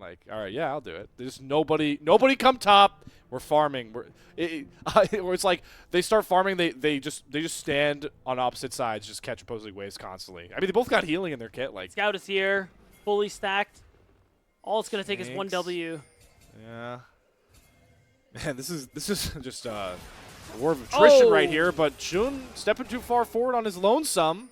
Like, all right, yeah, I'll do it. There's nobody come top. We're farming. It's like they start farming. They just stand on opposite sides, just catch opposing waves constantly. I mean, they both got healing in their kit. Like Scout is here, fully stacked. All it's gonna take is one W. Yeah. Man, this is just a war of attrition right here. But Shun stepping too far forward on his lonesome.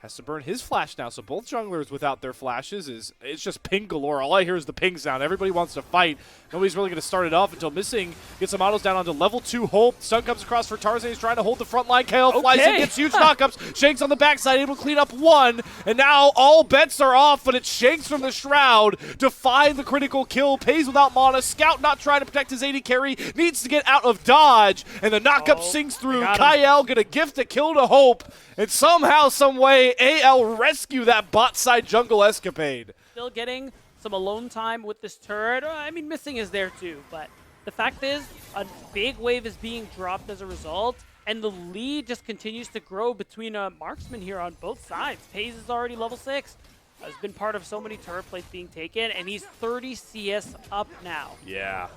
Has to burn his flash now, so both junglers without their flashes it's just ping galore. All I hear is the ping sound. Everybody wants to fight. Nobody's really going to start it off until Missing gets some autos down onto level 2 Hope. Stun comes across for Tarzan. He's trying to hold the front line. KO flies in, gets huge knockups. Shanks on the backside, able to clean up one. And now all bets are off, but it's Shanks from the Shroud to find the critical kill. Pays without mana. Scout not trying to protect his AD carry. Needs to get out of dodge. And the knockup sinks through. Kyle going to gift a kill to Hope. And somehow, some way, AL rescue that bot side jungle escapade. Still getting some alone time with this turret. I mean, Missing is there too, but the fact is, a big wave is being dropped as a result, and the lead just continues to grow between marksmen here on both sides. Pays is already level 6. Has been part of so many turret plays being taken, and he's 30 CS up now. Yeah.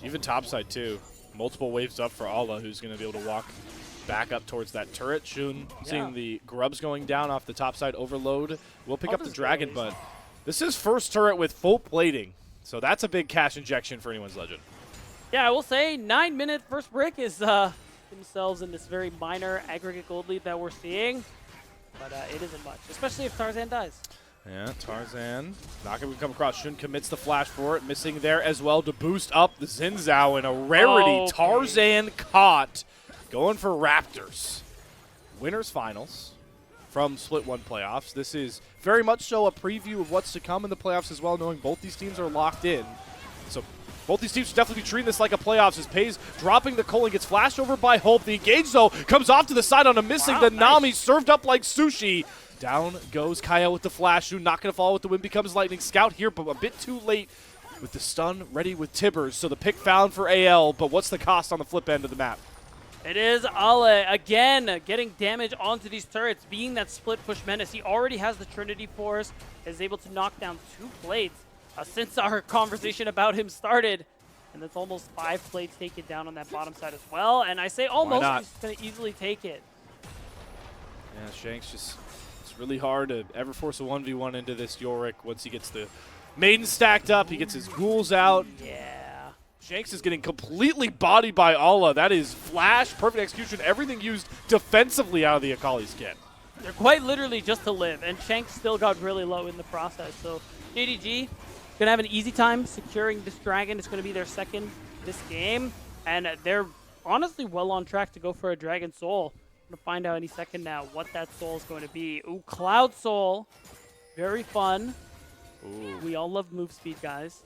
Even topside too. Multiple waves up for Allah, who's going to be able to walk back up towards that turret. Shun seeing the grubs going down off the top side overload. We'll pick up the dragon, but this is first turret with full plating. So that's a big cash injection for anyone's Legend. Yeah, I will say 9-minute first brick is themselves in this very minor aggregate gold lead that we're seeing. But it isn't much, especially if Tarzan dies. Yeah, Tarzan not going to come across. Shun commits the flash for it. Missing there as well to boost up the Xin Zhao in a rarity. Tarzan caught. Going for Raptors. Winners finals from Split 1 playoffs. This is very much so a preview of what's to come in the playoffs as well, knowing both these teams are locked in. So both these teams should definitely be treating this like a playoffs as Pays dropping the Cole and gets flashed over by Hope. The engage, though, comes off to the side on a Missing. The Nami served up like sushi. Down goes Kaya with the flash. Shun not going to fall with the wind, becomes lightning. Scout here, but a bit too late with the stun ready with Tibbers. So the pick found for AL, but what's the cost on the flip end of the map? It is Ale again getting damage onto these turrets, being that split push menace. He already has the Trinity Force, is able to knock down 2 plates since our conversation about him started. And that's almost 5 plates taken down on that bottom side as well. And I say almost, he's going to easily take it. Yeah, Shanks just, it's really hard to ever force a 1v1 into this Yorick once he gets the Maiden stacked up. He gets his ghouls out. Yeah. Shanks is getting completely bodied by Allah. That is flash, perfect execution, everything used defensively out of the Akali's kit. They're quite literally just to live, and Shanks still got really low in the process. So JDG going to have an easy time securing this dragon. It's going to be their second this game, and they're honestly well on track to go for a Dragon Soul. Going to find out any second now what that soul is going to be. Ooh, Cloud Soul. Very fun. Ooh. We all love move speed, guys.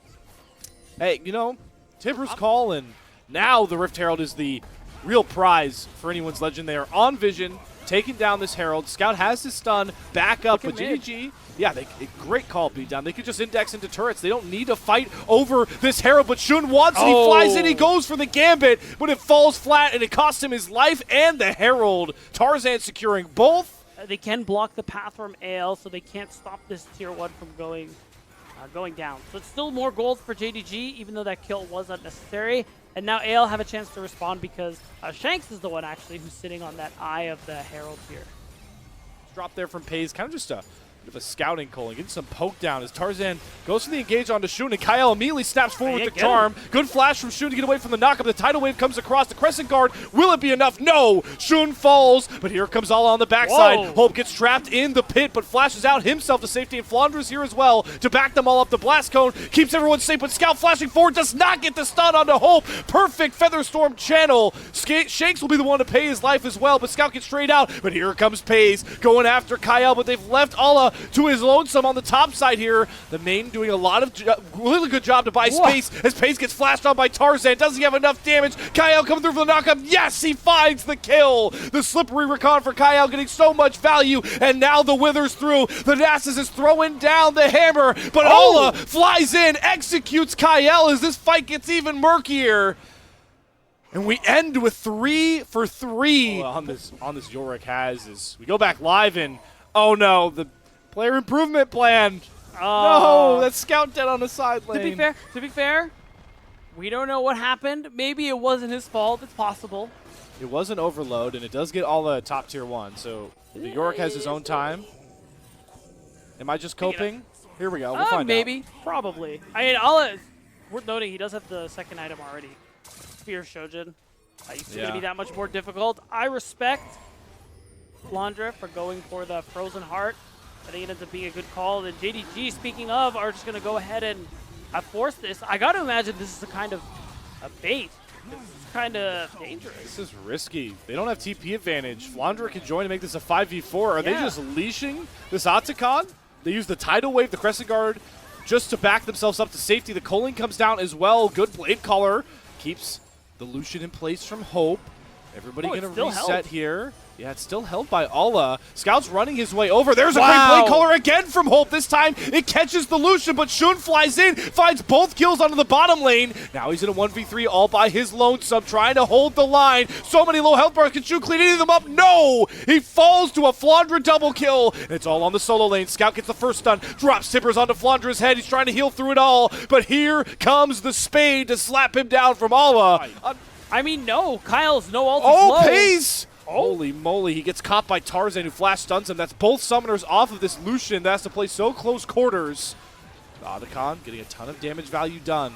Hey, you know, Tibbers call, and now the Rift Herald is the real prize for anyone's Legend. They are on vision, taking down this Herald. Scout has his stun, back up, but JDG, yeah, great call, beatdown. They could just index into turrets. They don't need to fight over this Herald, but Shun wants it. He flies in, he goes for the Gambit, but it falls flat, and it costs him his life and the Herald. Tarzan securing both. They can block the path from AL, so they can't stop this tier 1 from going down. So it's still more gold for JDG, even though that kill was unnecessary. And now AL have a chance to respond because Shanks is the one actually who's sitting on that eye of the Herald here. Drop there from Pays, kind of just a bit of a scouting call and getting some poke down as Tarzan goes for the engage onto Shun, and Kyle immediately snaps forward with the charm. Good flash from Shun to get away from the knockup. The tidal wave comes across the Crescent Guard. Will it be enough? No! Shun falls, but here comes Allah on the backside. Whoa. Hope gets trapped in the pit, but flashes out himself to safety, and Flaundra's here as well to back them all up. The Blast Cone keeps everyone safe, but Scout flashing forward does not get the stun onto Hope. Perfect Featherstorm channel. Shanks will be the one to pay his life as well, but Scout gets straight out. But here comes Pays going after Kyle, but they've left Allah to his lonesome on the top side here. The main doing a lot of really good job to buy space as Pays gets flashed on by Tarzan. Does he have enough damage? Kyle coming through for the knockup. Yes, he finds the kill. The slippery recon for Kyle getting so much value, and now the withers through. The Nasus is throwing down the hammer, but Allah flies in, executes Kyle as this fight gets even murkier. And we end with 3 for 3 on this Yorick has as we go back live, and oh no, the player improvement plan No, that's Scout dead on the side lane. To be fair, we don't know what happened. Maybe it wasn't his fault. It's possible. It was an overload, and it does get all the top tier 1, so the Yorick has his own time. Am I just coping? Here we go. We'll find maybe. out. Probably. I mean, worth noting, he does have the second item already. Spear Shojin. It's going to be that much more difficult. I respect Flandre for going for the Frozen Heart. I think it ends up being a good call. And JDG, speaking of, are just going to go ahead and force this. I got to imagine this is a kind of a bait. This is kind of dangerous. This is risky. They don't have TP advantage. Flandre can join to make this a 5v4. Are they just leashing this Otacon? They use the Tidal Wave, the Crescent Guard, just to back themselves up to safety. The Culling comes down as well. Good Blade Caller keeps the Lucian in place from Hope. Everybody going to reset here. Yeah, it's still held by Alla. Scout's running his way over. There's a great Blade Caller again from Hope. This time it catches the Lucian, but Shun flies in, finds both kills onto the bottom lane. Now he's in a 1v3 all by his lonesome, trying to hold the line. So many low health bars. Can Shun clean any of them up? No! He falls to a Flandre double kill. And it's all on the solo lane. Scout gets the first stun, drops Tippers onto Flandre's head. He's trying to heal through it all, but here comes the Spade to slap him down from Alla. I mean, no. Kyle's no ult. Oh, Pays! Holy moly, he gets caught by Tarzan, who flash stuns him. That's both summoners off of this Lucian that has to play so close quarters. Otacon getting a ton of damage value done.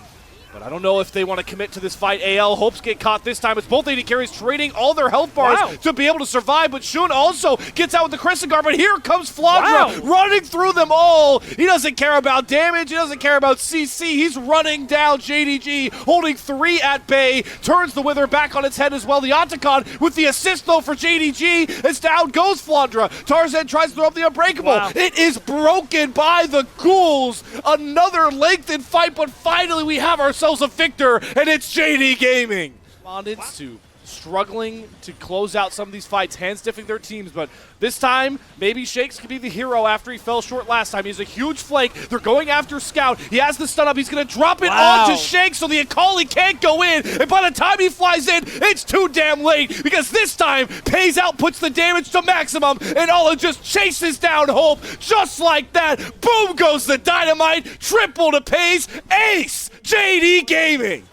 But I don't know if they want to commit to this fight. AL hopes get caught this time. It's both AD carries trading all their health bars to be able to survive. But Shun also gets out with the Crescent Guard. But here comes Flandre running through them all. He doesn't care about damage. He doesn't care about CC. He's running down JDG, holding 3 at bay. Turns the Wither back on its head as well. The Otacon with the assist, though, for JDG. As down goes Flandre. Tarzan tries to throw up the Unbreakable. It is broken by the Ghouls. Another lengthened fight, but finally we have ourselves a victor, and it's JD Gaming. Respondents to struggling to close out some of these fights, hand stiffing their teams, but this time, maybe Shakes could be the hero after he fell short last time. He has a huge flank. They're going after Scout. He has the stun up. He's going to drop it onto Shakes so the Akali can't go in, and by the time he flies in, it's too damn late, because this time, Pays outputs the damage to maximum, and Alla just chases down Hope, just like that. Boom goes the dynamite, triple to Pays, ace, JD Gaming.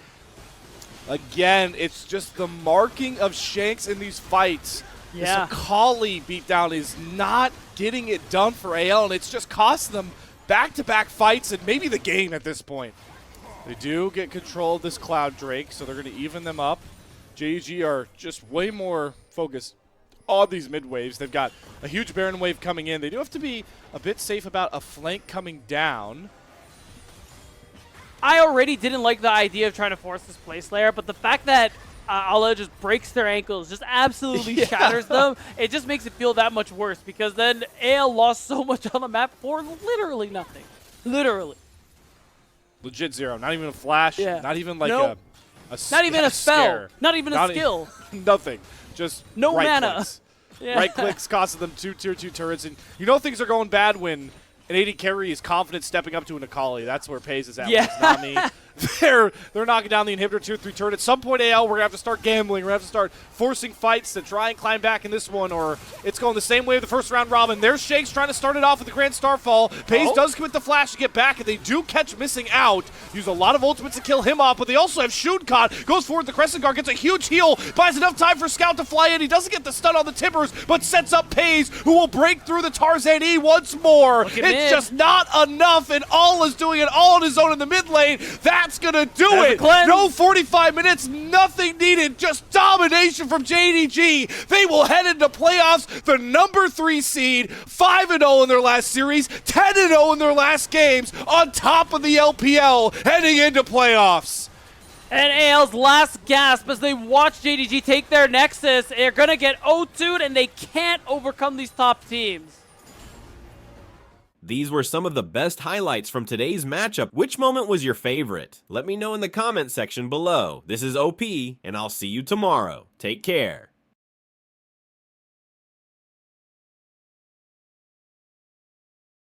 Again, it's just the marking of Shanks in these fights. This Akali beatdown is not getting it done for AL, and it's just cost them back-to-back fights and maybe the game at this point. They do get control of this Cloud Drake, so they're going to even them up. JDG are just way more focused on these mid waves. They've got a huge Baron wave coming in. They do have to be a bit safe about a flank coming down. I already didn't like the idea of trying to force this place layer, but the fact that Alla just breaks their ankles, just absolutely shatters them, it just makes it feel that much worse, because then AL lost so much on the map for literally nothing. Literally. Legit zero. Not even a flash. Not even like not even a spell. Scare. Not even a skill. Nothing. Just no right mana. Clicks. Right clicks costing them 2 tier 2 turrets, and you know things are going bad when an AD carry is confident stepping up to an Akali. That's where Pays is at. It's not me. They're knocking down the inhibitor tier 3 turret. At some point, AL, we're going to have to start gambling. We're going to have to start forcing fights to try and climb back in this one, or it's going the same way of the first round robin. There's Shakes trying to start it off with the Grand Starfall. Pays does commit the flash to get back, and they do catch missing out. Use a lot of ultimates to kill him off, but they also have Shun caught. Goes forward, the Crescent Guard gets a huge heal, buys enough time for Scout to fly in. He doesn't get the stun on the Timbers, but sets up Pays, who will break through the Tarzan E once more. It's just not enough, and All is doing it all on his own in the mid lane. That's going to do it. No 45 minutes, nothing needed, just domination from JDG. They will head into playoffs, the number 3 seed, 5-0 in their last series, 10-0 in their last games, on top of the LPL, heading into playoffs. And AL's last gasp as they watch JDG take their Nexus. They're going to get O2'd, and they can't overcome these top teams. These were some of the best highlights from today's matchup. Which moment was your favorite? Let me know in the comment section below. This is OP, and I'll see you tomorrow. Take care.